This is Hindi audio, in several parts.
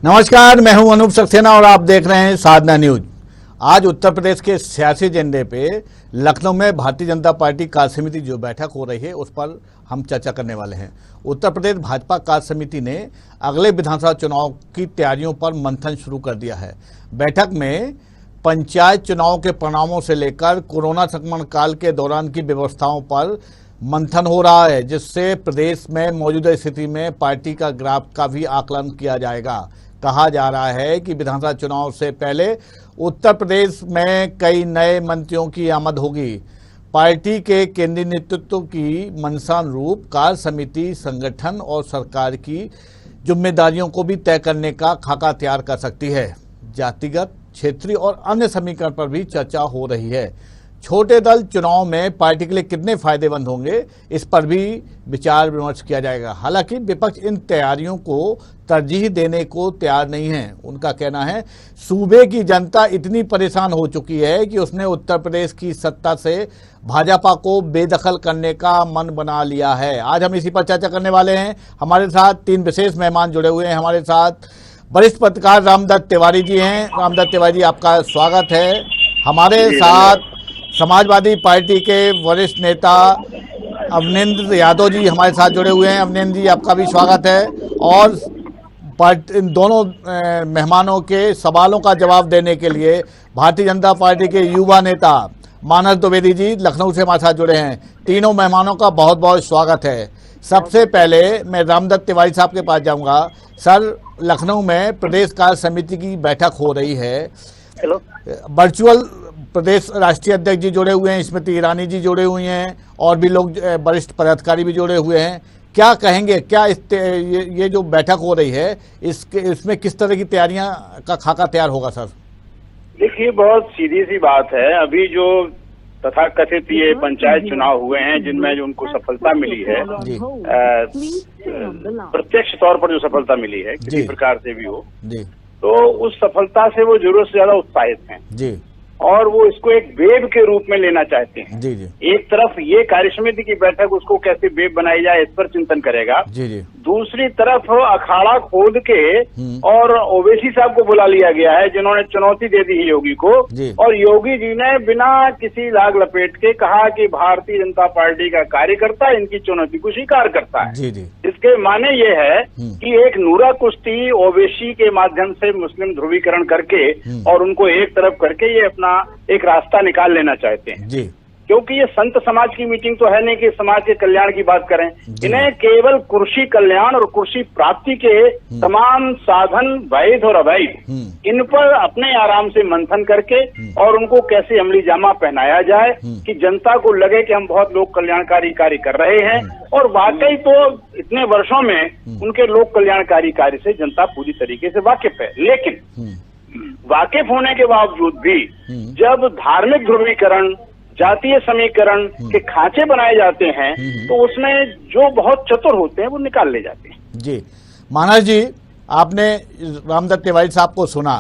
नमस्कार, मैं हूं अनूप सक्सेना और आप देख रहे हैं साधना न्यूज। आज उत्तर प्रदेश के सियासी एजेंडे पे लखनऊ में भारतीय जनता पार्टी कार्य समिति जो बैठक हो रही है उस पर हम चर्चा करने वाले हैं। उत्तर प्रदेश भाजपा कार्य समिति ने अगले विधानसभा चुनाव की तैयारियों पर मंथन शुरू कर दिया है। बैठक में पंचायत चुनाव के परिणामों से लेकर कोरोना संक्रमण काल के दौरान की व्यवस्थाओं पर मंथन हो रहा है, जिससे प्रदेश में मौजूदा स्थिति में पार्टी का ग्राफ का भी आकलन किया जाएगा। कहा जा रहा है कि विधानसभा चुनाव से पहले उत्तर प्रदेश में कई नए मंत्रियों की आमद होगी। पार्टी के केंद्रीय नेतृत्व की मंशानुरूप कार्य समिति संगठन और सरकार की जिम्मेदारियों को भी तय करने का खाका तैयार कर सकती है। जातिगत, क्षेत्रीय और अन्य समीकरण पर भी चर्चा हो रही है। छोटे दल चुनाव में पार्टी के लिए कितने फायदेमंद होंगे, इस पर भी विचार विमर्श किया जाएगा। हालांकि विपक्ष इन तैयारियों को तरजीह देने को तैयार नहीं है। उनका कहना है सूबे की जनता इतनी परेशान हो चुकी है कि उसने उत्तर प्रदेश की सत्ता से भाजपा को बेदखल करने का मन बना लिया है। आज हम इसी पर चर्चा करने वाले हैं। हमारे साथ तीन विशेष मेहमान जुड़े हुए हैं। हमारे साथ वरिष्ठ पत्रकार रामदत्त तिवारी जी हैं। रामदत्त तिवारी जी, आपका स्वागत है। हमारे साथ समाजवादी पार्टी के वरिष्ठ नेता अवनिंद्र यादव जी हमारे साथ जुड़े हुए हैं। अवनिंद्र जी, आपका भी स्वागत है। और इन दोनों मेहमानों के सवालों का जवाब देने के लिए भारतीय जनता पार्टी के युवा नेता मानस द्विवेदी जी लखनऊ से हमारे साथ जुड़े हैं। तीनों मेहमानों का बहुत बहुत स्वागत है। सबसे पहले मैं रामदत्त तिवारी साहब के पास जाऊंगा। सर, लखनऊ में प्रदेश कार्य समिति की बैठक हो रही है। वर्चुअल प्रदेश राष्ट्रीय अध्यक्ष जी जुड़े हुए हैं, स्मृति ईरानी जी जुड़े हुए हैं और भी लोग वरिष्ठ पदाधिकारी भी जुड़े हुए हैं। क्या कहेंगे, क्या ये जो बैठक हो रही है इसमें किस तरह की तैयारियां का खाका तैयार होगा? सर देखिए, बहुत सीधी सी बात है। अभी जो तथाकथित ये पंचायत चुनाव हुए हैं जिनमें जो उनको सफलता मिली है, प्रत्यक्ष तौर पर जो सफलता मिली है किसी प्रकार से भी हो, तो उस सफलता से वो जरूरत से ज्यादा उत्साहित हैं जी, और वो इसको एक वेब के रूप में लेना चाहते हैं। जी जी। एक तरफ ये कार्य समिति की बैठक उसको कैसे वेब बनाई जाए इस पर चिंतन करेगा। जी जी। दूसरी तरफ अखाड़ा खोद के और ओवैसी साहब को बुला लिया गया है जिन्होंने चुनौती दे दी है योगी को, और योगी जी ने बिना किसी लाग लपेट के कहा कि भारतीय जनता पार्टी का कार्यकर्ता इनकी चुनौती को स्वीकार करता है। जी जी। इसके माने ये है कि एक नूरा कुश्ती ओवैसी के माध्यम से मुस्लिम ध्रुवीकरण करके और उनको एक तरफ करके ये अपना एक रास्ता निकाल लेना चाहते हैं जी। क्योंकि ये संत समाज की मीटिंग तो है नहीं कि समाज के कल्याण की बात करें। इन्हें केवल कुर्सी कल्याण और कुर्सी प्राप्ति के तमाम साधन वैध और अवैध इन पर अपने आराम से मंथन करके और उनको कैसे अमली जामा पहनाया जाए कि जनता को लगे कि हम बहुत लोक कल्याणकारी कार्य कर रहे हैं, और वाकई तो इतने वर्षों में उनके लोक कल्याणकारी कार्य से जनता पूरी तरीके से वाकिफ है। लेकिन वाकिफ होने के बावजूद भी जब धार्मिक ध्रुवीकरण, जातीय समीकरण के खांचे बनाए जाते हैं तो उसमें जो बहुत चतुर होते हैं वो निकाल ले जाते हैं। जी मानस जी, आपने रामदत्त तिवारी साहब को सुना।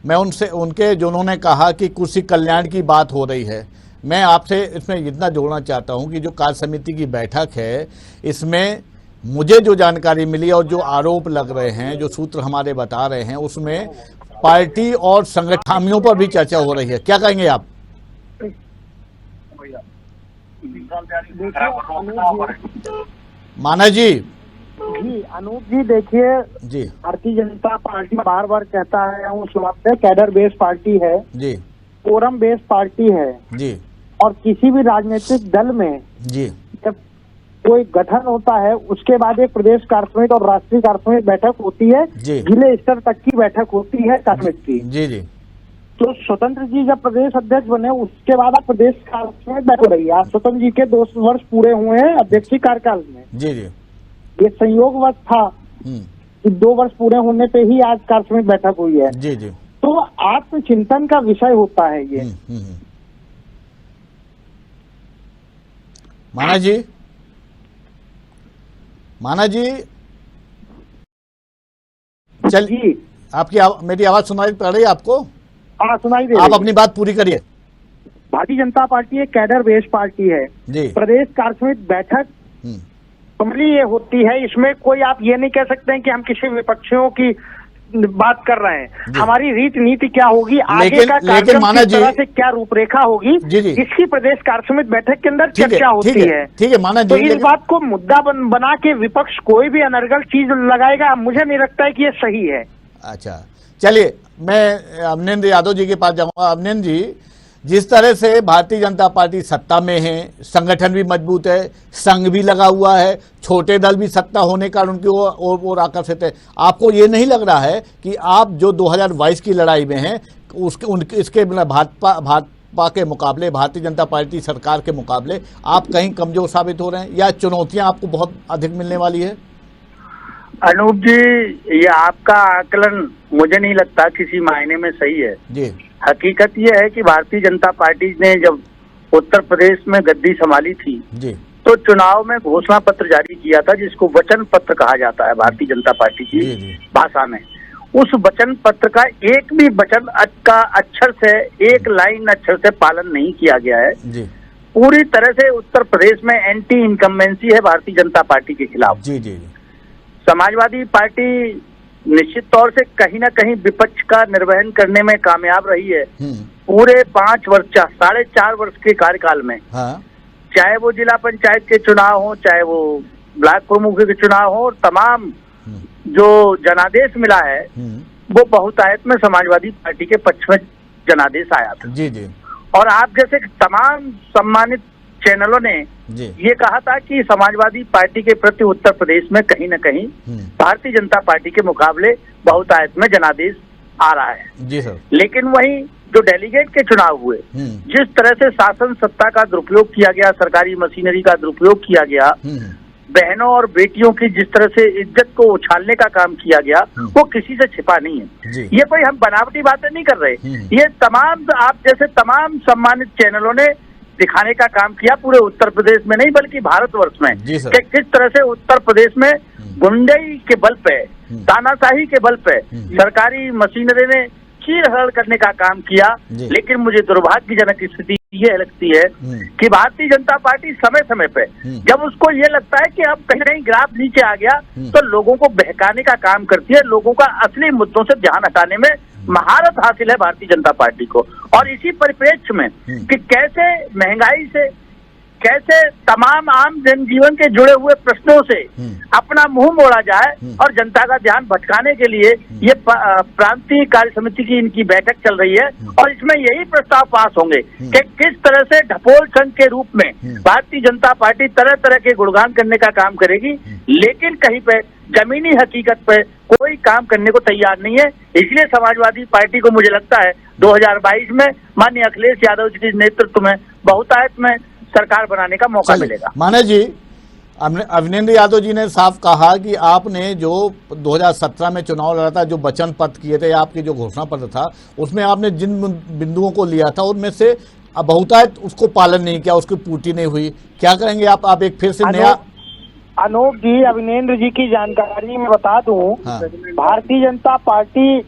मैं उनके जो उन्होंने कहा कि कुर्सी कल्याण की बात हो रही है, मैं आपसे इसमें इतना जोड़ना चाहता हूं कि जो कार्य समिति की बैठक है इसमें मुझे जो जानकारी मिली और जो आरोप लग रहे हैं, जो सूत्र हमारे बता रहे हैं, उसमें पार्टी और संगठनियों पर भी चर्चा हो रही है। क्या कहेंगे आप? मानस जी। जी अनूप जी, देखिए जी, भारतीय जनता पार्टी बार बार कहता है उस वक्त कैडर बेस्ड पार्टी है जी, कोरम बेस्ड पार्टी है जी, और किसी भी राजनीतिक दल में जी जब कोई गठन होता है उसके बाद एक प्रदेश कार्य समिति और राष्ट्रीय कार्य समिति बैठक होती है, जिले स्तर तक की बैठक होती है कार्य समिति की। जी जी। तो स्वतंत्र जी जब प्रदेश अध्यक्ष बने उसके बाद आप प्रदेश कार्य समिति बैठ रही है। आज स्वतंत्र जी के 2 वर्ष पूरे हुए हैं अध्यक्षीय कार्यकाल में। जी जी। ये संयोगवश था कि 2 वर्ष पूरे होने पे ही आज कार्य समिति बैठक हुई है। जी जी। तो आत्मचिंतन का विषय होता है ये। मानस जी, मानस जी, चलिए आपकी मेरी आवाज सुनाई पड़ रही है आपको? हाँ, सुनाई दे रही है। आप अपनी बात पूरी करिए। भारतीय जनता पार्टी एक कैडर बेस्ड पार्टी है जी। प्रदेश कार्य समिति बैठक ये होती है, इसमें कोई आप ये नहीं कह सकते हैं कि हम किसी विपक्षियों की बात कर रहे हैं, हमारी रीति नीति क्या होगी, आगे का लेकिन कार्यक्रम माना किस तरह से क्या रूपरेखा होगी, इसकी प्रदेश कार्य समिति बैठक के अंदर चर्चा होती है। ठीक है माना जी, तो इस बात को मुद्दा बना के विपक्ष कोई भी अनर्गल चीज लगाएगा, मुझे नहीं लगता है कि ये सही है। अच्छा चलिए, मैं अवनेंद्र यादव जी के पास जाऊंगा। अवनेंद्र जी, जिस तरह से भारतीय जनता पार्टी सत्ता में है, संगठन भी मजबूत है, संघ भी लगा हुआ है, छोटे दल भी सत्ता होने का उनकी ओर आकर्षित है, आपको ये नहीं लग रहा है कि आप जो 2022 की लड़ाई में हैं इसके भाजपा के मुकाबले, भारतीय जनता पार्टी सरकार के मुकाबले आप कहीं कमजोर साबित हो रहे हैं, या चुनौतियां आपको बहुत अधिक मिलने वाली है? अनूप जी, ये आपका आकलन मुझे नहीं लगता किसी मायने में सही है जी। हकीकत ये है कि भारतीय जनता पार्टी ने जब उत्तर प्रदेश में गद्दी संभाली थी जी, तो चुनाव में घोषणा पत्र जारी किया था, जिसको वचन पत्र कहा जाता है भारतीय जनता पार्टी की भाषा में। उस वचन पत्र का एक भी वचन का अक्षर से, एक लाइन अक्षर से पालन नहीं किया गया है जी। पूरी तरह से उत्तर प्रदेश में एंटी इनकम्बेंसी है भारतीय जनता पार्टी के खिलाफ। जी जी। समाजवादी पार्टी निश्चित तौर से कहीं ना कहीं विपक्ष का निर्वहन करने में कामयाब रही है पूरे 5 वर्ष, 4.5 वर्ष के कार्यकाल में। हाँ। चाहे वो जिला पंचायत के चुनाव हो, चाहे वो ब्लॉक प्रमुख के चुनाव हो, तमाम जो जनादेश मिला है वो बहुतायत में समाजवादी पार्टी के पक्ष में जनादेश आया था। जी जी। और आप जैसे तमाम सम्मानित चैनलों ने ये कहा था कि समाजवादी पार्टी के प्रति उत्तर प्रदेश में कहीं न कहीं भारतीय जनता पार्टी के मुकाबले बहुतायत में जनादेश आ रहा है। जी सर। लेकिन वहीं जो डेलीगेट के चुनाव हुए, जिस तरह से शासन सत्ता का दुरुपयोग किया गया, सरकारी मशीनरी का दुरुपयोग किया गया, बहनों और बेटियों की जिस तरह से इज्जत को उछालने का काम किया गया, वो किसी से छिपा नहीं है। ये कोई हम बनावटी बातें नहीं कर रहे, ये तमाम आप जैसे तमाम सम्मानित चैनलों ने दिखाने का काम किया पूरे उत्तर प्रदेश में नहीं बल्कि भारतवर्ष में, कि किस तरह से उत्तर प्रदेश में गुंडाई के बल पे, तानाशाही के बल पे सरकारी मशीनरी ने चीर-हरण करने का काम किया। लेकिन मुझे दुर्भाग्यजनक स्थिति ये लगती है कि भारतीय जनता पार्टी समय समय पे जब उसको ये लगता है कि अब कहीं कहीं ग्राफ नीचे आ गया तो लोगों को बहकाने का काम करती है, लोगों का असली मुद्दों से ध्यान हटाने में महारत हासिल है भारतीय जनता पार्टी को। और इसी परिप्रेक्ष्य में कि कैसे महंगाई से, कैसे तमाम आम जनजीवन के जुड़े हुए प्रश्नों से अपना मुंह मोड़ा जाए और जनता का ध्यान भटकाने के लिए ये प्रांतीय कार्य समिति की इनकी बैठक चल रही है। और इसमें यही प्रस्ताव पास होंगे कि किस तरह से ढपोल संघ के रूप में भारतीय जनता पार्टी तरह तरह के गुणगान करने का काम करेगी, लेकिन कहीं पे जमीनी हकीकत पे कोई काम करने को तैयार नहीं है। इसलिए समाजवादी पार्टी को मुझे लगता है 2022 में माननीय अखिलेश यादव जी के नेतृत्व में बहुतायत में सरकार बनाने का मौका मिलेगा। माने जी, अवनेंद्र यादव जी ने साफ कहा कि आपने जो 2017 में चुनाव लड़ा था, जो वचन पत्र किए थे, आपके जो घोषणा पत्र था, उसमें आपने जिन बिंदुओं को लिया था उनमें से बहुतायत उसको पालन नहीं किया, उसकी पूर्ति नहीं हुई। क्या करेंगे आप एक फिर से नया? अनूप जी, अविनेंद्र जी की जानकारी में बता दूं, भारतीय जनता पार्टी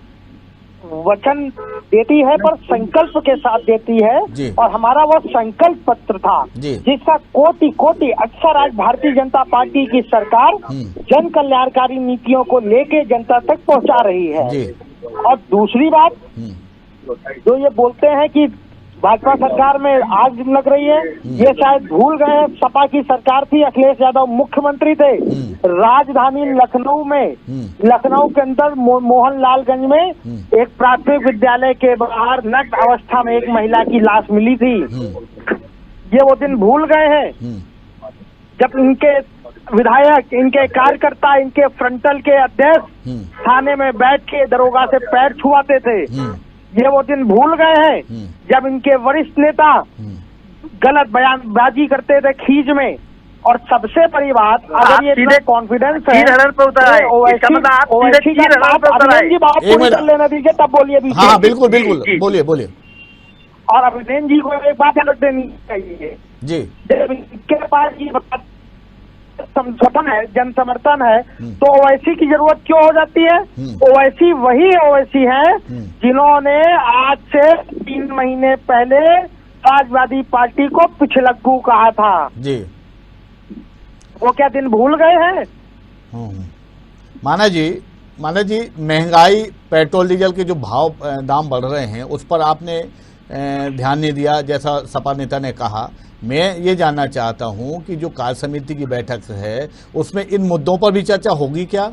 वचन देती है पर संकल्प के साथ देती है, और हमारा वो संकल्प पत्र था जिसका कोटि कोटि अक्सर आज भारतीय जनता पार्टी की सरकार जन कल्याणकारी नीतियों को लेके जनता तक पहुंचा रही है। और दूसरी बात, जो ये बोलते हैं कि भाजपा सरकार में आग लग रही है, ये शायद भूल गए हैं सपा की सरकार थी, अखिलेश यादव मुख्यमंत्री थे, राजधानी लखनऊ के अंदर मोहनलालगंज में एक प्राथमिक विद्यालय के बाहर नग्न अवस्था में एक महिला की लाश मिली थी। ये वो दिन भूल गए हैं जब इनके विधायक, इनके कार्यकर्ता, इनके फ्रंटल के अध्यक्ष थाने में बैठ के दरोगा से पैर छुआते थे। ये वो दिन भूल गए हैं जब इनके वरिष्ठ नेता गलत बयानबाजी करते थे खींच में। और सबसे बड़ी बात, अगर ये इतना कॉन्फिडेंस है, लेना दीजिए तब बोलिए भी। हाँ बिल्कुल बिल्कुल, बोलिए। और अभिनेन्द्र जी को एक बात अलग देनी चाहिए जी, जब इनके पास ये समर्थन है, जन समर्थन है, तो ओवैसी की जरूरत क्यों हो जाती है? ओवैसी वही ओवैसी है जिन्होंने आज से 3 महीने पहले समाजवादी पार्टी को पिछलग्गू कहा था जी। वो क्या दिन भूल गए हैं? माना जी, माना जी, महंगाई, पेट्रोल डीजल के जो भाव दाम बढ़ रहे हैं उस पर आपने ध्यान नहीं दिया, जैसा सपा नेता ने कहा। मैं ये जानना चाहता हूं कि जो कार्य समिति की बैठक है उसमें इन मुद्दों पर भी चर्चा होगी क्या?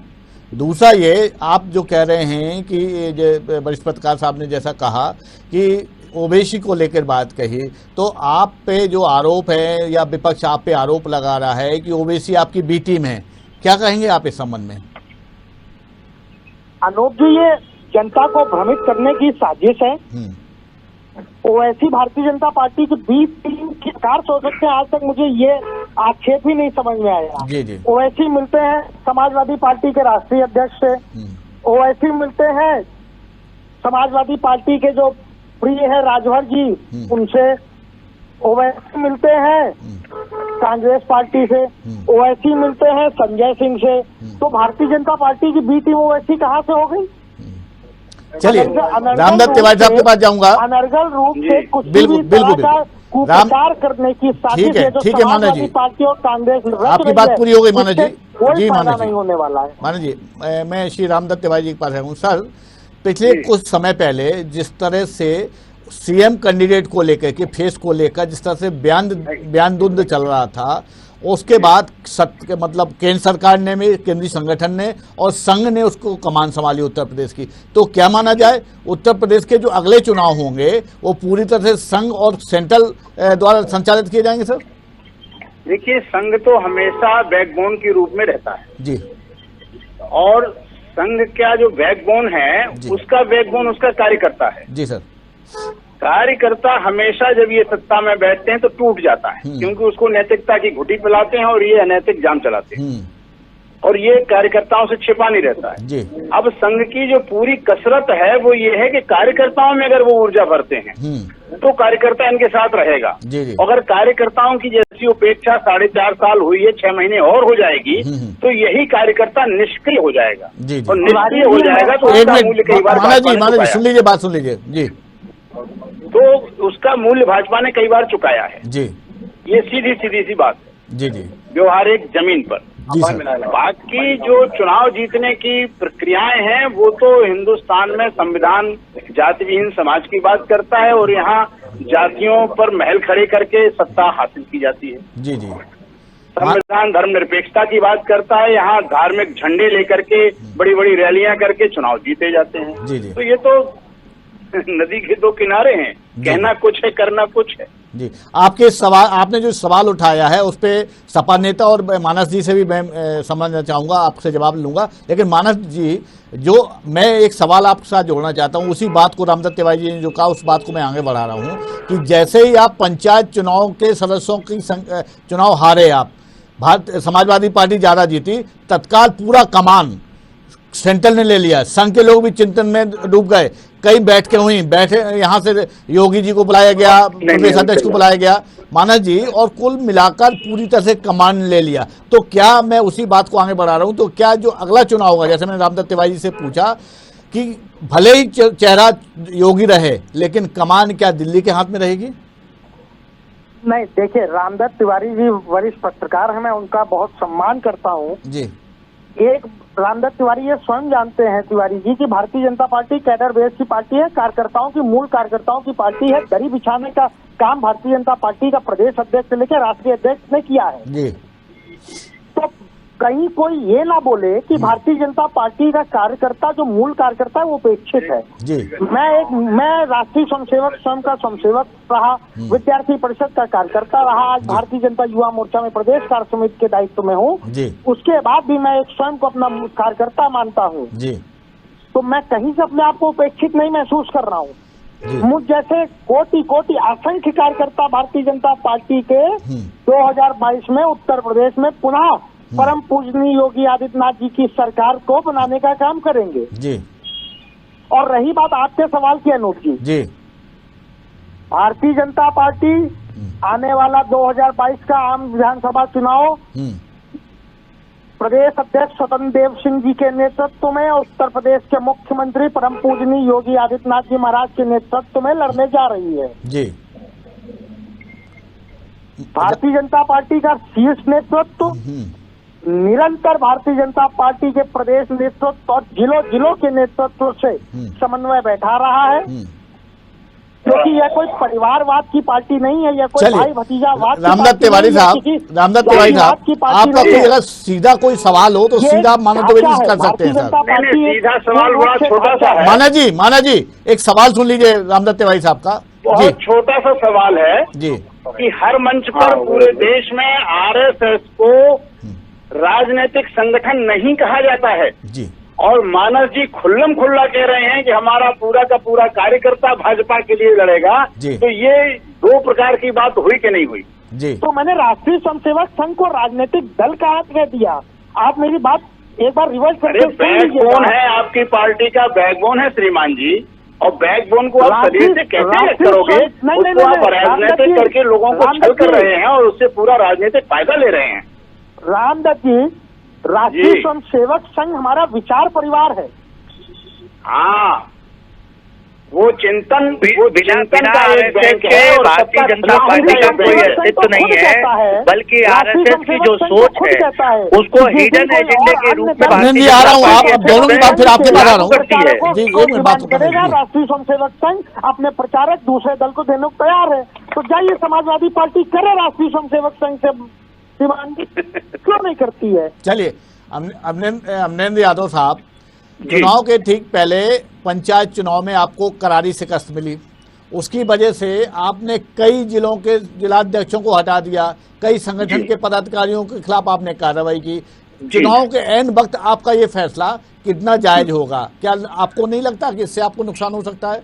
दूसरा ये, आप जो कह रहे हैं कि वरिष्ठ पत्रकार साहब ने जैसा कहा कि ओवैसी को लेकर बात कही, तो आप पे जो आरोप है या विपक्ष आप पे आरोप लगा रहा है कि ओवैसी आपकी बी टीम है, क्या कहेंगे आप इस संबंध में? अनूप जी, ये जनता को भ्रमित करने की साजिश है। ओवैसी भारतीय जनता पार्टी की बी टीम की कार सोच सकते हैं, आज तक मुझे ये आक्षेप ही नहीं समझ में आया। ओवैसी मिलते हैं समाजवादी पार्टी के राष्ट्रीय अध्यक्ष से, ओवैसी मिलते हैं समाजवादी पार्टी के जो प्रिय है राजभर जी उनसे, ओवैसी मिलते हैं कांग्रेस पार्टी से, ओवैसी मिलते हैं संजय सिंह से। तो भारतीय जनता पार्टी की बी टीम ओवैसी कहाँ से हो गई? चलिए, रामदत्त तिवारी साहब के पास जाऊंगा। अनर्गल रूप से कुछ बिल्कुल कुप्रचार करने की साजिश है जो समाजवादी पार्टी और कांग्रेस, आपकी बात पूरी हो गई माना जी। जी माना नहीं होने वाला है। माना जी, मैं श्री रामदत्त तिवारी जी के पास हूँ। सर, पिछले कुछ समय पहले जिस तरह से सीएम कैंडिडेट को लेकर के, फेस को लेकर जिस तरह से बयान द्वंद्व चल रहा था, उसके बाद मतलब केंद्र सरकार ने भी, केंद्रीय संगठन ने और संघ ने उसको कमान संभाली उत्तर प्रदेश की। तो क्या माना जाए, उत्तर प्रदेश के जो अगले चुनाव होंगे वो पूरी तरह से संघ और सेंट्रल द्वारा संचालित किए जाएंगे? सर देखिए, संघ तो हमेशा बैकबोन के रूप में रहता है जी, और संघ का जो बैकबोन है उसका बैकबोन उसका कार्यकर्ता है। जी सर। कार्यकर्ता हमेशा जब ये सत्ता में बैठते हैं तो टूट जाता है, क्योंकि उसको नैतिकता की घुटी पिलाते हैं और ये अनैतिक जाम चलाते हैं और ये कार्यकर्ताओं से छिपा नहीं रहता है जी। अब संघ की जो पूरी कसरत है वो ये है कि कार्यकर्ताओं में अगर वो ऊर्जा भरते हैं तो कार्यकर्ता इनके साथ रहेगा जी। अगर कार्यकर्ताओं की जैसी उपेक्षा 4.5 साल हुई है, 6 महीने और हो जाएगी तो यही कार्यकर्ता निष्क्रिय हो जाएगा जी। और निष्क्रिय हो जाएगा तो उसका मूल्य कई बार सुन लीजिए, बात सुन लीजिए जी। तो उसका मूल्य भाजपा ने कई बार चुकाया है जी। ये सीधी सी बात है जी जी, व्यवहारिक जमीन पर। बाकी जो चुनाव जीतने की प्रक्रियाएं हैं वो तो हिंदुस्तान में संविधान जाति विहीन समाज की बात करता है और यहाँ जातियों पर महल खड़े करके सत्ता हासिल की जाती है जी जी। संविधान धर्मनिरपेक्षता की बात करता है, यहाँ धार्मिक झंडे लेकर के बड़ी बड़ी रैलियां करके चुनाव जीते जाते हैं जी जी। तो ये तो नदी के दो किनारे हैं, कहना कुछ है करना कुछ है जी। आपके सवाल, आपने जो सवाल उठाया है उस पे सपा नेता और मानस जी से भी मैं समझना चाहूंगा, आपसे जवाब लूंगा। लेकिन मानस जी, जो मैं एक सवाल आपके साथ जोड़ना चाहता हूं, उसी बात को रामदत्त तिवारी जी ने जो कहा उस बात को मैं आगे बढ़ा रहा हूं कि जैसे ही आप पंचायत चुनाव के सदस्यों की चुनाव हारे, आप समाजवादी पार्टी ज्यादा जीती, तत्काल पूरा कमान सेंट्रल ने ले लिया। संघ के लोग भी चिंतन में डूब गए, कई बैठे यहाँ से योगी जी को बुलाया गया, प्रदेश अध्यक्ष को बुलाया गया, मानस जी, और कुल मिलाकर पूरी तरह से कमान ले लिया। तो क्या, मैं उसी बात को आगे बढ़ा रहा हूँ, तो क्या जो अगला चुनाव होगा, जैसे मैंने रामदत्त तिवारी जी से पूछा कि भले ही चेहरा योगी रहे लेकिन कमान क्या दिल्ली के हाथ में रहेगी? नहीं, देखिए, रामदत्त तिवारी जी वरिष्ठ पत्रकार हैं, मैं उनका बहुत सम्मान करता हूँ जी। एक रामदत्त तिवारी ये स्वयं जानते हैं तिवारी जी कि Bharatiya Janata party cadre base की पार्टी है, कार्यकर्ताओं की, मूल कार्यकर्ताओं की पार्टी है। दरी बिछाने का काम भारतीय जनता पार्टी का प्रदेश अध्यक्ष से लेकर राष्ट्रीय अध्यक्ष ने किया है जी। तो कहीं कोई ये ना बोले कि भारतीय जनता पार्टी का कार्यकर्ता, जो मूल कार्यकर्ता है, वो उपेक्षित है जी। मैं राष्ट्रीय स्वयंसेवक संघ का स्वयंसेवक रहा, विद्यार्थी परिषद का कार्यकर्ता रहा, आज भारतीय जनता युवा मोर्चा में प्रदेश कार्य समिति के दायित्व में हूँ। उसके बाद भी मैं एक स्वयं को अपना कार्यकर्ता मानता हूँ जी। तो मैं कहीं से अपने आप को उपेक्षित नहीं महसूस कर रहा हूँ। मुझ जैसे कोटि कोटि असंख्य कार्यकर्ता भारतीय जनता पार्टी के 2022 में उत्तर प्रदेश में पुनः परम पूजनीय योगी आदित्यनाथ जी की सरकार को बनाने का काम करेंगे जी। और रही बात आपके सवाल की, अनूप जी, भारतीय जनता पार्टी आने वाला 2022 का आम विधानसभा चुनाव प्रदेश अध्यक्ष स्वतंत्र देव सिंह जी के नेतृत्व में, उत्तर प्रदेश के मुख्यमंत्री परम पूजनीय योगी आदित्यनाथ जी महाराज के नेतृत्व में लड़ने जा रही है जी। भारतीय जनता पार्टी का शीर्ष नेतृत्व निरंतर भारतीय जनता पार्टी के प्रदेश नेतृत्व और जिलों के नेतृत्व से समन्वय बैठा रहा है, क्योंकि यह कोई परिवारवाद की पार्टी नहीं है, यह कोई भाई भतीजावाद। रामदत्त तिवारी साहब, आपका कोई अगर सीधा कोई सवाल हो तो सीधा मानव द्विवेदी कर सकते हैं सर। सीधा सवाल बड़ा छोटा सा है। माना जी एक सवाल सुन लीजिए रामदत्त तिवारी साहब का। बहुत छोटा सा सवाल है जी कि हर मंच पर पूरे देश में आरएसएस को राजनीतिक संगठन नहीं कहा जाता है जी, और मानस जी खुल्लम खुल्ला कह रहे हैं कि हमारा पूरा का पूरा कार्यकर्ता भाजपा के लिए लड़ेगा। तो ये दो प्रकार की बात हुई कि नहीं हुई जी? तो मैंने राष्ट्रीय स्वयंसेवक संघ को राजनीतिक दल कहा कह दिया। आप मेरी बात एक बार रिवर्स करके सुन लीजिए। बैकबोन है आपकी पार्टी का, बैकबोन है श्रीमान जी, और बैकबोन को आप शरीर से कैसे करोगे? उसको आप राजनीतिक करके लोगों को छल कर रहे हैं और उससे पूरा राजनीतिक फायदा ले रहे हैं। रामदत्त जी, राष्ट्रीय स्वयंसेवक संघ हमारा विचार परिवार है। हाँ, वो चिंतन बिना आरएसएस के भारतीय जनता पार्टी का कोई अस्तित्व नहीं है, बल्कि आरएसएस की जो सोच है उसको हिडन एजेंडे के रूप में आ रहा हूँ। आप दोनों की बात फिर आपके पास आ रहा हूँ जी। एक मिनट बात करेगा राष्ट्रीय स्वयंसेवक संघ अपने प्रचारक दूसरे दल को देने को तैयार है, तो जाइए समाजवादी पार्टी करे राष्ट्रीय स्वयंसेवक संघ से डिमांड, क्यों नहीं करती है? चलिए अमरेंद्र यादव साहब, चुनाव के ठीक पहले पंचायत चुनाव में आपको करारी शिकस्त मिली, उसकी वजह से आपने कई जिलों के जिलाध्यक्षों को हटा दिया, कई संगठन के पदाधिकारियों के खिलाफ आपने कार्रवाई की। चुनाव के एंड वक्त आपका ये फैसला कितना जायज होगा? क्या आपको नहीं लगता कि इससे आपको नुकसान हो सकता है?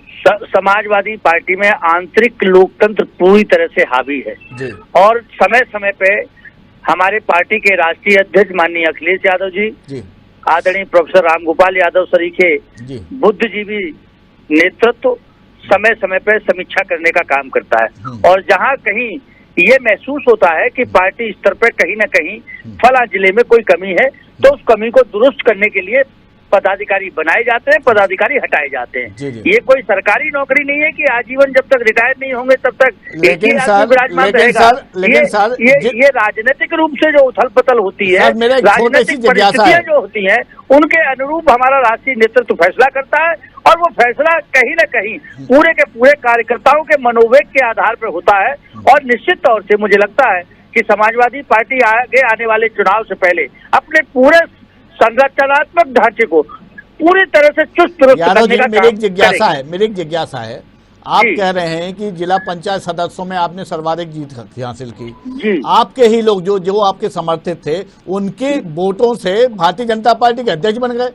समाजवादी पार्टी में आंतरिक लोकतंत्र पूरी तरह से हावी है जी, और समय समय पे हमारे पार्टी के राष्ट्रीय अध्यक्ष माननीय अखिलेश यादव जी, आदरणीय प्रोफेसर रामगोपाल यादव सरीखे बुद्धिजीवी नेतृत्व समय समय पर समीक्षा करने का काम करता है, और जहां कहीं ये महसूस होता है कि पार्टी स्तर पर कहीं न कहीं फला जिले में कोई कमी है, तो उस कमी को दुरुस्त करने के लिए पदाधिकारी बनाए जाते हैं, पदाधिकारी हटाए जाते हैं। ये कोई सरकारी नौकरी नहीं है कि आजीवन जब तक रिटायर नहीं होंगे तब तक विराजमान रहेगा। ये राजनीतिक रूप से जो उथल पुथल होती है, राजनीतिक परिस्थितियां जो होती हैं, उनके अनुरूप हमारा राष्ट्रीय नेतृत्व फैसला करता है, और वो फैसला कहीं न कहीं पूरे के पूरे कार्यकर्ताओं के मनोवेग के आधार पर होता है। और निश्चित तौर से मुझे लगता है कि समाजवादी पार्टी आगे आने वाले चुनाव से पहले अपने पूरे संरचनात्मक ढांचे को पूरी तरह से चुस्त दुरुस्त करने का मेरी एक जिज्ञासा है, आप कह रहे हैं कि जिला पंचायत सदस्यों में आपने सर्वाधिक जीत हासिल की, आपके ही लोग जो आपके समर्थित थे, उनके वोटों से भारतीय जनता पार्टी के अध्यक्ष बन गए।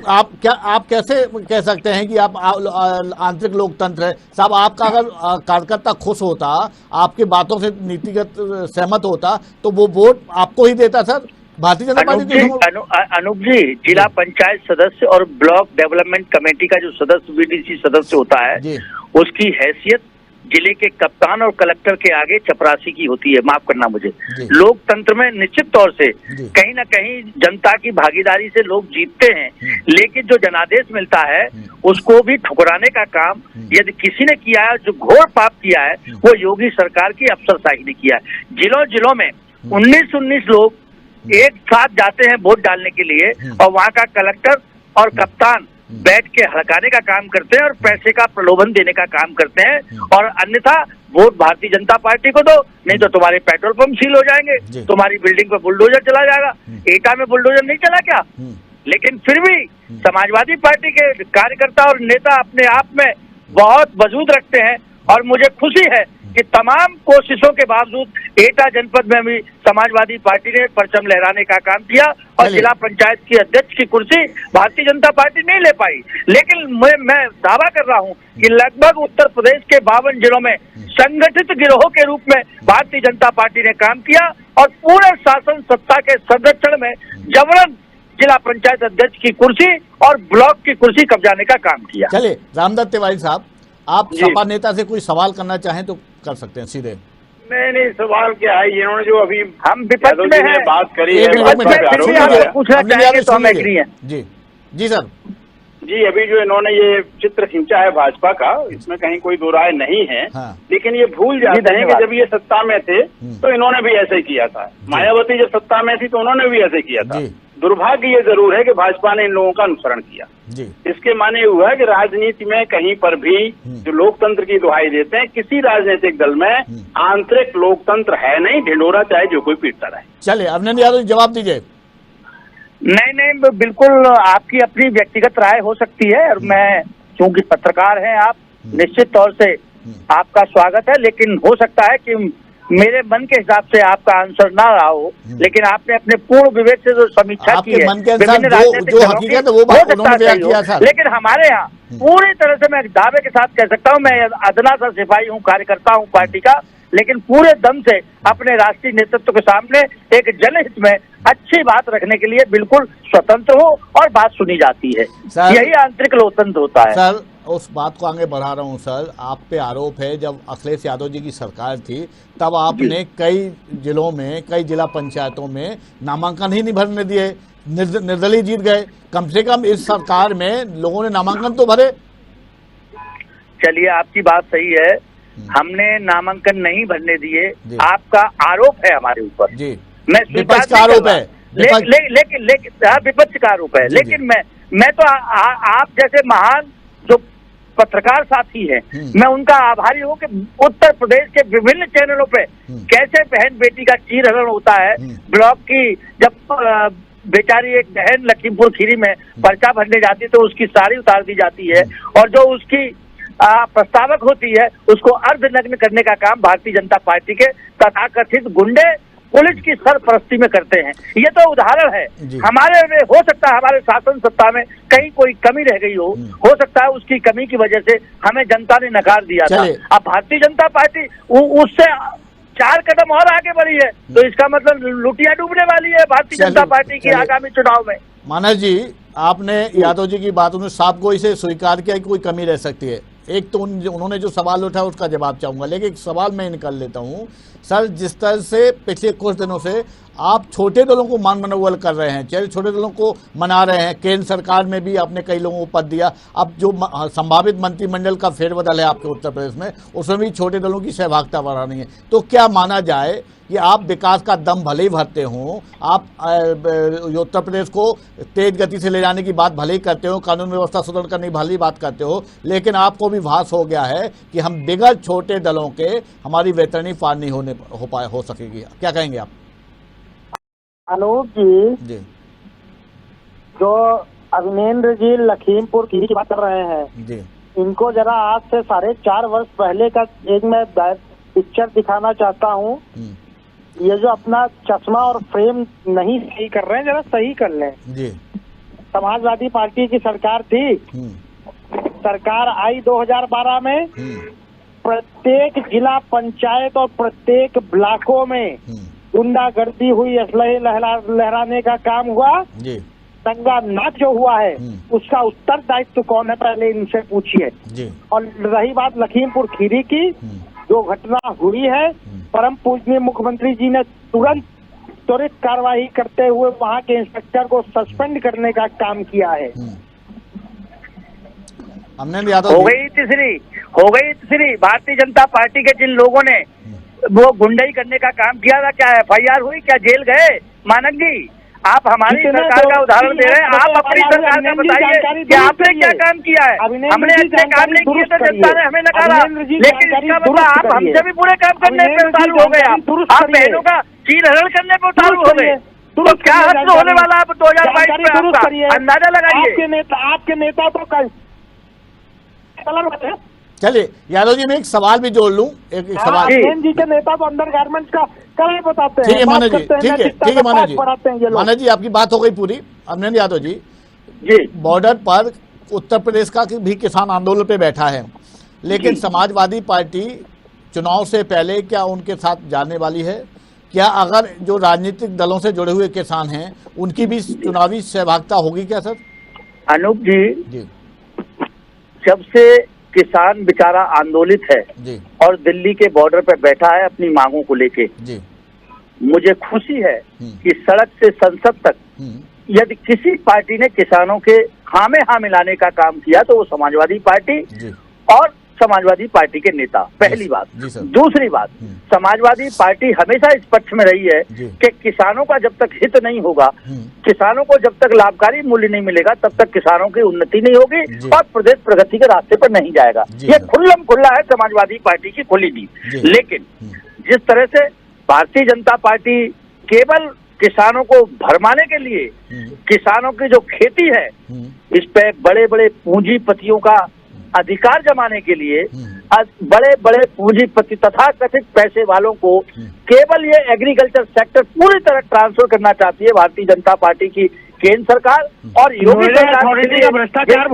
आप कैसे कह सकते हैं कि आप आंतरिक लोकतंत्र है? साहब, आपका अगर कार्यकर्ता खुश होता, आपकी बातों से नीतिगत सहमत होता, तो वो वोट आपको ही देता सर, भारतीय जनता पार्टी। अनूप जी, जिला पंचायत सदस्य और ब्लॉक डेवलपमेंट कमेटी का जो सदस्य बीडीसी सदस्य होता है, उसकी हैसियत जिले के कप्तान और कलेक्टर के आगे चपरासी की होती है। माफ करना मुझे, लोकतंत्र में निश्चित तौर से कहीं न कहीं जनता की भागीदारी से लोग जीतते हैं, लेकिन जो जनादेश मिलता है उसको भी ठुकराने का काम यदि किसी ने किया है, जो घोर पाप किया है, वो योगी सरकार की अफसरशाही ने किया है। जिलों में 19 लोग एक साथ जाते हैं वोट डालने के लिए, और वहाँ का कलेक्टर और कप्तान बैठ के हड़काने का काम करते हैं और पैसे का प्रलोभन देने का काम करते हैं, और अन्यथा वोट भारतीय जनता पार्टी को दो, नहीं तो तुम्हारे पेट्रोल पंप सील हो जाएंगे, तुम्हारी बिल्डिंग पे बुलडोजर चला जाएगा। एटा में बुलडोजर नहीं चला क्या? लेकिन फिर भी समाजवादी पार्टी के कार्यकर्ता और नेता अपने आप में बहुत वजूद रखते हैं, और मुझे खुशी है कि तमाम कोशिशों के बावजूद एटा जनपद में भी समाजवादी पार्टी ने परचम लहराने का काम किया, और जिला पंचायत की अध्यक्ष की कुर्सी भारतीय जनता पार्टी नहीं ले पाई। लेकिन मैं दावा कर रहा हूं कि लगभग उत्तर प्रदेश के 52 जिलों में संगठित गिरोह के रूप में भारतीय जनता पार्टी ने काम किया, और पूरे शासन सत्ता के संरक्षण में जबरन जिला पंचायत अध्यक्ष की कुर्सी और ब्लॉक की कुर्सी कब्जाने का काम किया। चलिए रामदत्त तिवारी साहब, आप सपा नेता से कोई सवाल करना चाहें तो कर सकते हैं सीधे। नहीं, सवाल क्या है, इन्होंने जो अभी हम विपक्ष में हैं, बात करी है, जी सर जी, अभी जो इन्होंने ये चित्र खींचा है भाजपा का, इसमें कहीं कोई दो राय नहीं है। हाँ। लेकिन ये भूल जाते हैं कि जब ये सत्ता में थे तो इन्होंने भी ऐसे ही किया था। मायावती जब सत्ता में थी तो उन्होंने भी ऐसे किया था। दुर्भाग्य ये जरूर है कि भाजपा ने इन लोगों का अनुसरण किया। इसके माने हुआ है कि राजनीति में कहीं पर भी जो लोकतंत्र की दुहाई देते हैं, किसी राजनीतिक दल में आंतरिक लोकतंत्र है नहीं, ढिंढोरा चाहे जो कोई पीटता रहे। चलिए अभिनंदन यादव जवाब दीजिए। नहीं, बिल्कुल आपकी अपनी व्यक्तिगत राय हो सकती है, और मैं क्योंकि पत्रकार हैं आप, निश्चित तौर से आपका स्वागत है, लेकिन हो सकता है कि मेरे मन के हिसाब से आपका आंसर ना रहा हो, लेकिन आपने अपने पूर्ण विवेक से जो समीक्षा की है विभिन्न राजनीतिक दलों की, हो सकता है, लेकिन हमारे यहाँ पूरी तरह से मैं दावे के साथ कह सकता हूँ, मैं अदना सा सिपाही हूँ, कार्यकर्ता हूँ पार्टी का, लेकिन पूरे दम से अपने राष्ट्रीय नेतृत्व के सामने एक जनहित में अच्छी बात रखने के लिए बिल्कुल स्वतंत्र हो और बात सुनी जाती है। यही आंतरिक लोकतंत्र होता है। सर उस बात को आगे बढ़ा रहा हूं सर, आप पे आरोप है जब अखिलेश यादव जी की सरकार थी तब आपने कई जिलों में, कई जिला पंचायतों में नामांकन ही नहीं भरने दिए, निर्दलीय जीत गए। कम से कम इस सरकार में लोगों ने नामांकन तो भरे। चलिए आपकी बात सही है, हमने नामांकन नहीं भरने दिए, आपका आरोप है हमारे ऊपर। मैं विपक्ष का आरोप है, लेकिन विपक्ष का आरोप है, लेकिन मैं तो आप जैसे महान जो पत्रकार साथी हैं, मैं उनका आभारी हूँ कि उत्तर प्रदेश के विभिन्न चैनलों पे कैसे बहन बेटी का चीरहरण होता है। ब्लॉक की जब बेचारी एक बहन लखीमपुर खीरी में पर्चा भरने जाती है तो उसकी साड़ी उतार दी जाती है, और जो उसकी प्रस्तावक होती है उसको अर्धनग्न करने का काम भारतीय जनता पार्टी के तथाकथित गुंडे पुलिस की सरपरस्ती में करते हैं। ये तो उदाहरण है। हमारे में हो सकता है हमारे शासन सत्ता में कहीं कोई कमी रह गई हो सकता है उसकी कमी की वजह से हमें जनता ने नकार दिया था। अब भारतीय जनता पार्टी उससे 4 कदम और आगे बढ़ी है, तो इसका मतलब लुटिया डूबने वाली है भारतीय जनता पार्टी की आगामी चुनाव में। मानस जी, आपने यादव जी की बातों में साफ गोई से स्वीकार किया कि कोई कमी रह सकती है। एक तो उन्होंने जो सवाल उठाया उसका जवाब चाहूंगा, लेकिन एक सवाल मैं निकाल लेता हूं सर। जिस तरह से पिछले कुछ दिनों से आप छोटे दलों को मान मनोबल कर रहे हैं, चाहे छोटे दलों को मना रहे हैं, केंद्र सरकार में भी आपने कई लोगों को पद दिया, अब जो संभावित मंत्रिमंडल का फेरबदल है आपके उत्तर प्रदेश में, उसमें भी छोटे दलों की सहभागिता बढ़ानी है, तो क्या माना जाए कि आप विकास का दम भले ही भरते हों, आप उत्तर प्रदेश को तेज गति से ले जाने की बात भले ही करते हो, कानून व्यवस्था सुदृढ़ करने की भले ही बात करते हो, लेकिन आपको भी भास हो गया है कि हम बिगड़ छोटे दलों के हमारी वैतरणी पार नहीं हो सकेगी। क्या कहेंगे आप? अनूप जी, जो अभिनेंद्र जी लखीमपुर खीरी की बात कर रहे हैं जी, इनको जरा आज से 4.5 वर्ष पहले का एक मैं पिक्चर दिखाना चाहता हूँ। ये जो अपना चश्मा और फ्रेम नहीं सही कर रहे हैं, जरा सही कर लें जी। समाजवादी पार्टी की सरकार थी, सरकार आई 2012 में, प्रत्येक जिला पंचायत और प्रत्येक ब्लॉकों में गुंडागर्दी हुई, असलहे लहराने का काम हुआ, दंगा नाच जो हुआ है उसका उत्तरदायित्व कौन है, पहले इनसे पूछिए। और रही बात लखीमपुर खीरी की, जो घटना हुई है, परम पूजनीय मुख्यमंत्री जी ने त्वरित कार्रवाई करते हुए वहां के इंस्पेक्टर को सस्पेंड करने का काम किया है। हमने हो गई तीसरी भारतीय जनता पार्टी के जिन लोगों ने वो गुंडाई करने का काम किया था, क्या FIR हुई, क्या जेल गए? मानक जी, आप हमारी सरकार का उदाहरण दे रहे हैं, आप अपनी सरकार का बताइए कि आपने क्या काम किया है। हमने अच्छे काम नहीं किए तो जनता ने हमें नकारा, लेकिन इसका मतलब आप हमसे भी बुरे काम करने पे उतारू हो गए। आप बहनों का चीरहरण करने पे उतारू हो गए, तो क्या हद होने वाला आप 2022 में आपका अंदाजा लगाइए। आपके नेता तो कलर। चलिए यादव जी, मैं एक सवाल भी जोड़ लूं। एक सवाल जी के नेता तो अंडर गारमेंट्स का कलर बताते हैं। ठीक है मानस जी, ठीक है मानस जी, आपकी बात हो गई पूरी। अभिनंदन यादव जी, बॉर्डर पर उत्तर प्रदेश का भी किसान आंदोलन पे बैठा है, लेकिन समाजवादी पार्टी चुनाव से पहले क्या उनके साथ जाने वाली है? क्या अगर जो राजनीतिक दलों से जुड़े हुए किसान हैं उनकी भी चुनावी सहभागिता होगी क्या सर? अनूप जी, जब से किसान बेचारा आंदोलित है जी, और दिल्ली के बॉर्डर पर बैठा है अपनी मांगों को लेके जी, मुझे खुशी है कि सड़क से संसद तक यदि किसी पार्टी ने किसानों के हाँ में हाँ मिलाने का काम किया तो वो समाजवादी पार्टी और समाजवादी पार्टी के नेता, पहली बात। दूसरी बात, समाजवादी पार्टी हमेशा इस पक्ष में रही है कि किसानों का जब तक हित नहीं होगा, किसानों को जब तक लाभकारी मूल्य नहीं मिलेगा, तब तक किसानों की उन्नति नहीं होगी और प्रदेश प्रगति के रास्ते पर नहीं जाएगा। ये खुल्लम खुल्ला है समाजवादी पार्टी की खुली नीति। लेकिन जिस तरह से भारतीय जनता पार्टी केवल किसानों को भरमाने के लिए, किसानों की जो खेती है इस पे बड़े बड़े पूंजीपतियों का अधिकार जमाने के लिए, बड़े बड़े पूंजीपति तथा कथित पैसे वालों को केवल ये एग्रीकल्चर सेक्टर पूरी तरह ट्रांसफर करना चाहती है भारतीय जनता पार्टी की केंद्र सरकार। और योगी सरकार भ्रष्टाचार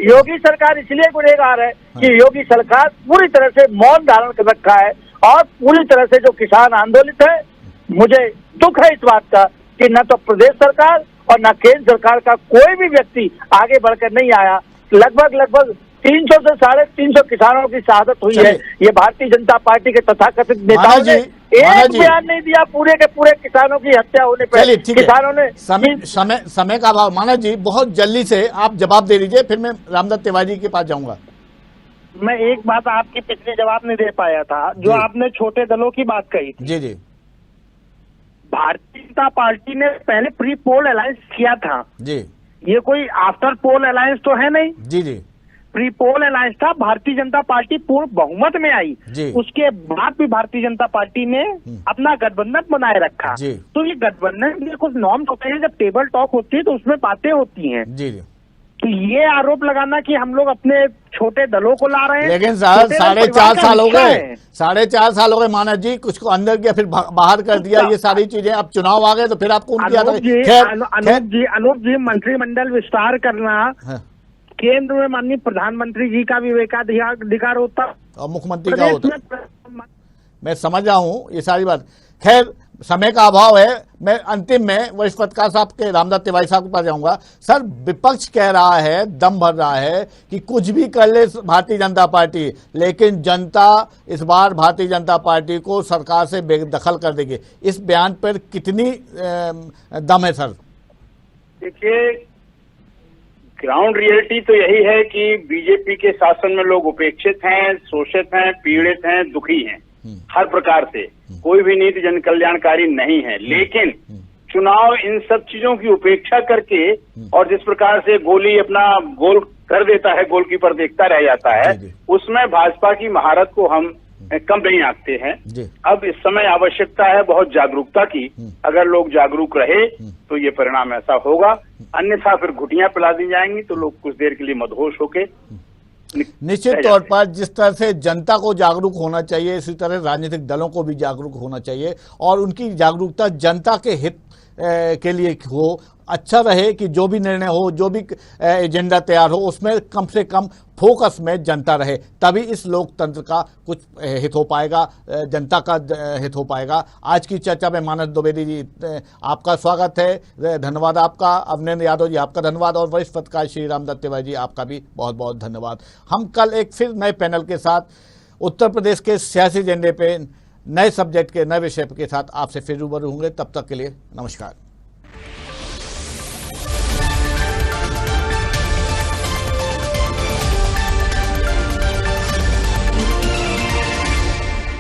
योगी सरकार इसलिए गुनहगार है कि योगी सरकार पूरी तरह से मौन धारण कर रखा है और पूरी तरह से जो किसान आंदोलित है, मुझे दुख है इस बात का कि न तो प्रदेश सरकार और न केंद्र सरकार का कोई भी व्यक्ति आगे बढ़कर नहीं आया। लगभग 300 से 350 किसानों की शहादत हुई है। ये भारतीय जनता पार्टी के तथाकथित नेताओं ने एक बयान नहीं दिया पूरे के पूरे किसानों की हत्या होने पर। किसानों ने समय का अभाव, मानव जी बहुत जल्दी से आप जवाब दे दीजिए, फिर मैं रामदत्त तिवारी के पास जाऊंगा। मैं एक बात आपकी पिछले जवाब नहीं दे पाया था, जो आपने छोटे दलों की बात कही थी। जी भारतीय जनता पार्टी ने पहले प्री पोल अलायंस किया था जी, ये कोई आफ्टर पोल अलायंस तो है नहीं जी। प्री पोल अलायंस था, भारतीय जनता पार्टी पूर्ण बहुमत में आई, उसके बाद भी भारतीय जनता पार्टी ने अपना गठबंधन बनाए रखा। तो ये गठबंधन में कुछ नॉर्म्स होते हैं, जब टेबल टॉक होती है तो उसमें बातें होती हैं। जी तो ये आरोप लगाना कि हम लोग अपने छोटे दलों को ला रहे हैं, लेकिन 4.5 साल हो गए, 4.5 साल हो गए मानव जी, कुछ को अंदर किया फिर बाहर कर दिया, ये सारी चीजें। अब चुनाव आ गए तो फिर आपको अनूप जी मंत्रिमंडल विस्तार करना केंद्र में माननीय प्रधानमंत्री जी का विवेकाधिकार होता और मुख्यमंत्री का होता। मैं समझ रहा हूँ ये सारी बात। खैर समय का अभाव है, मैं अंतिम में वरिष्ठ पत्रकार साहब के रामदत्त तिवारी साहब के पास जाऊंगा। सर, विपक्ष कह रहा है, दम भर रहा है कि कुछ भी कर ले भारतीय जनता पार्टी, लेकिन जनता इस बार भारतीय जनता पार्टी को सरकार से बेदखल कर देगी। इस बयान पर कितनी दम है सर? देखिए, ग्राउंड रियलिटी तो यही है कि बीजेपी के शासन में लोग उपेक्षित हैं, शोषित हैं, पीड़ित हैं, दुखी हैं हर प्रकार से। कोई भी नीति जन कल्याणकारी नहीं है। लेकिन चुनाव इन सब चीजों की उपेक्षा करके और जिस प्रकार से गोली अपना गोल कर देता है, गोलकीपर देखता रह जाता है, उसमें भाजपा की महारत को हम कम नहीं आंकते हैं। अब इस समय आवश्यकता है बहुत जागरूकता की। अगर लोग जागरूक रहे तो ये परिणाम ऐसा होगा, अन्यथा फिर घुटियां पिला दी जाएंगी तो लोग कुछ देर के लिए मदहोश होके निश्चित तौर पर जिस तरह से जनता को जागरूक होना चाहिए, इसी तरह राजनीतिक दलों को भी जागरूक होना चाहिए और उनकी जागरूकता जनता के हित के लिए हो, अच्छा रहे कि जो भी निर्णय हो, जो भी एजेंडा तैयार हो, उसमें कम से कम फोकस में जनता रहे, तभी इस लोकतंत्र का कुछ हित हो पाएगा, जनता का हित हो पाएगा। आज की चर्चा में मानस द्विवेदी जी आपका स्वागत है, धन्यवाद आपका। अवनेंद्र यादव जी आपका धन्यवाद और वरिष्ठ पत्रकार श्री रामदत्त तिवारी जी आपका भी बहुत बहुत धन्यवाद। हम कल एक फिर नए पैनल के साथ उत्तर प्रदेश के सियासी एजेंडे पे नए सब्जेक्ट के नए विषय के साथ आपसे फिर रूबरू होंगे। तब तक के लिए नमस्कार।